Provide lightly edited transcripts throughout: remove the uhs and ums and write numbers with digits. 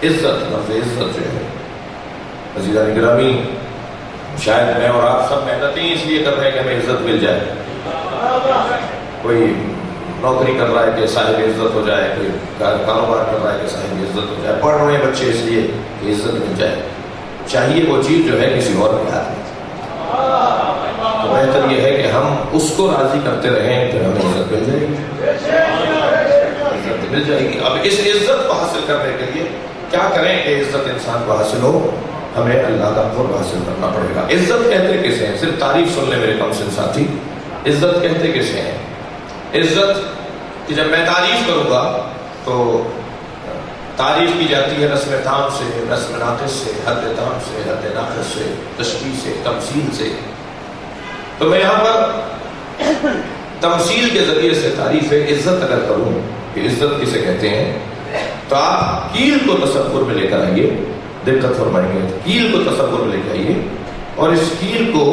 عزت، لفظ عزت جو ہے عزیزان گرامی، شاید میں اور آپ سب محنتیں اس لیے کر رہے ہیں کہ ہمیں عزت مل جائے. کوئی نوکری کر رہا ہے کہ صاحب عزت ہو جائے، کوئی کاروبار کر رہا ہے کہ صاحب عزت ہو جائے، پڑھ رہے ہیں بچے اس لیے کہ عزت مل جائے. چاہیے وہ چیز جو ہے کسی اور کے ہاتھ میں، تو بہتر یہ ہے کہ ہم اس کو راضی کرتے رہیں پھر ہمیں عزت مل جائے گی، عزت مل جائے گی. اب اس عزت کو حاصل کرنے کے لیے کیا کریں کہ عزت انسان کو حاصل ہو؟ ہمیں اللہ کا قرب حاصل کرنا پڑے گا. عزت کہتے کسے ہیں؟ صرف تعریف سن لیں میرے کم سن ساتھی. عزت کہتے کسے ہیں؟ عزت کہ جب میں تعریف کروں گا تو تعریف کی جاتی ہے رسم تام سے، رسم ناقص سے، حد تام سے، حد ناقص سے، تشبیہ سے، تمثیل سے. تو میں یہاں پر تمثیل کے ذریعے سے تعریف عزت اگر کروں کہ عزت کسے کہتے ہیں، تو آپ کیل کو تصور میں لے کر آئیے. دقت فرمائیں گے، کیل کو تصور میں لے کے آئیے اور اس کیل کو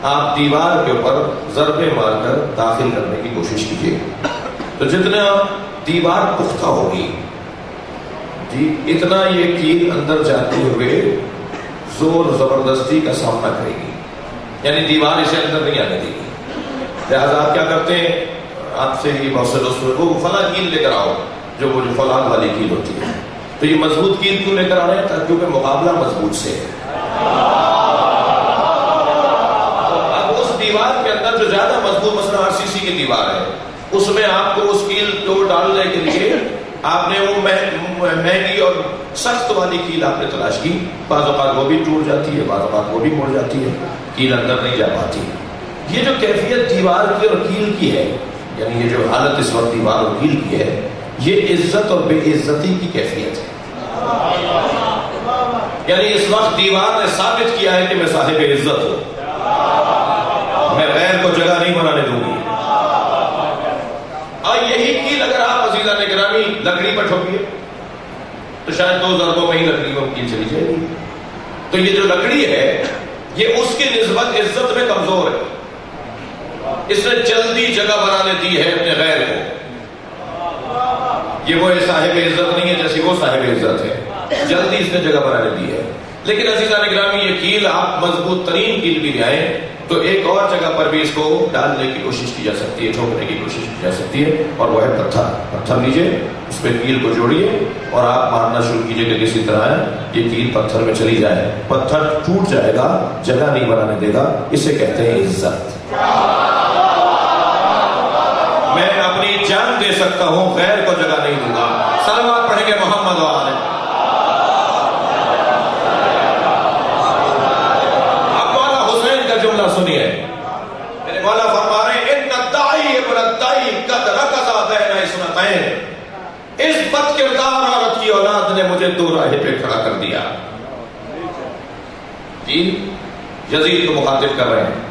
آپ دیوار کے اوپر ضربے مار کر داخل کرنے کی کوشش کیجیے. تو جتنا دیوار پختہ ہوگی جی اتنا یہ کیل اندر جاتے ہوئے زور زبردستی کا سامنا کرے گی، یعنی دیوار اسے اندر نہیں آنے دے گی. لہٰذا آپ کیا کرتے ہیں، آپ سے یہ بہت سے دوست وہ فلاں کیل لے کر آؤ، جو وہ فلان والی کیل ہوتی ہے. تو یہ مضبوط کیل کیوں لے کر آ رہے ہیں؟ کیونکہ مقابلہ مضبوط سے ہے. اب اس دیوار کے اندر جو زیادہ مضبوط مثلا RCC کی دیوار ہے، اس میں آپ کو اس کیل کو ڈالنے کے لیے آپ نے وہ مہنگی اور سخت والی کیل آپ نے تلاش کی. بعض اوقات وہ بھی ٹوٹ جاتی ہے، بعض اوقات وہ بھی مڑ جاتی ہے، کیل اندر نہیں جا پاتی. یہ جو کیفیت دیوار کی اور کیل کی ہے، یعنی یہ جو حالت اس وقت دیوار اور کیل کی ہے، یہ عزت اور بے عزتی کی کیفیت ہے. یعنی اس وقت دیوار نے ثابت کیا ہے کہ میں صاحب عزت ہوں، میں غیر کو جگہ نہیں بنانے دوں گی. اور یہی کیل اگر آپ عزیزان گرامی لکڑی پر ٹھوکیے تو شاید 2 ضربوں میں ہی لکڑی میں کیل چلی جائے گی. تو یہ جو لکڑی ہے یہ اس کی نسبت عزت میں کمزور ہے. اس نے جلدی جگہ بنانے دی ہے اپنے غیر کو. یہ وہ صاحب عزت نہیں ہے جیسی وہ صاحب عزت ہے، جلدی اس نے جگہ بنانے دی ہے. لیکن عزیزان گرامی یہ کیل آپ مضبوط ترین کیل بھی لے آئیں تو ایک اور جگہ پر بھی اس کو ڈالنے کی کوشش کی جا سکتی ہے، ٹھوکنے کی کوشش کی جا سکتی ہے، اور وہ ہے پتھر. پتھر لیجئے، اس پہ کیل کو جوڑیے اور آپ مارنا شروع کیجئے کہ کسی طرح یہ کیل پتھر میں چلی جائے. پتھر ٹوٹ جائے گا، جگہ نہیں بنانے دے گا. اسے کہتے ہیں عزت. میں اپنی جان دے سکتا ہوں، غیر کو جگہ نہیں دوں گا. صلوات پڑھیں گے محمد و آلہ. اب مولا حسین کا جملہ سنیے، میرے مولا فرما رہے ہیں ان الداعی ابن الداعی قد رکض بین اثنتین. اس بد کردار عورت کی اولاد نے مجھے 2 راہے پہ کھڑا کر دیا. جی یزید کو مخاطب کر رہے ہیں.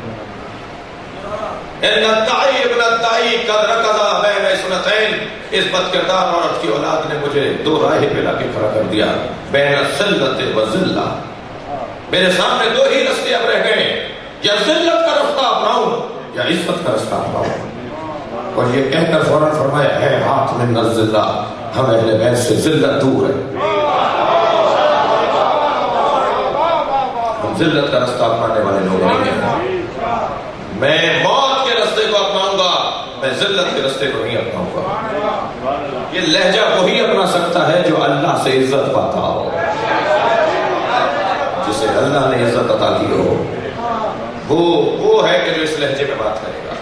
ان الداعی ابن الداعی قد رکض بین اثنتین. اس بد کردار عورت کی اولاد نے مجھے 2 راہے پہ لا کے کھڑا کر دیا. بین الذلۃ والذلہ. میرے سامنے 2 ہی رستے اب رہ گئے، یا ذلت کا رستہ اپناؤں یا عزت کا رستہ اپناؤں. اور یہ کہہ کر فوراً فرمایا ہے ہاتھ من الذلہ، ہم اہل بیت سے ذلت دور ہے. ہم ذلت کا رستہ اپنانے والے لوگ نہیں ہیں. میں موت کے رستے کو اپناؤں گا، میں ذلت کے رستے کو نہیں اپناؤں گا. یہ لہجہ وہی اپنا سکتا ہے جو اللہ سے عزت پاتا ہو، جسے اللہ نے عزت عطا کی ہو. وہ ہے کہ جو اس لہجے میں بات کرے گا.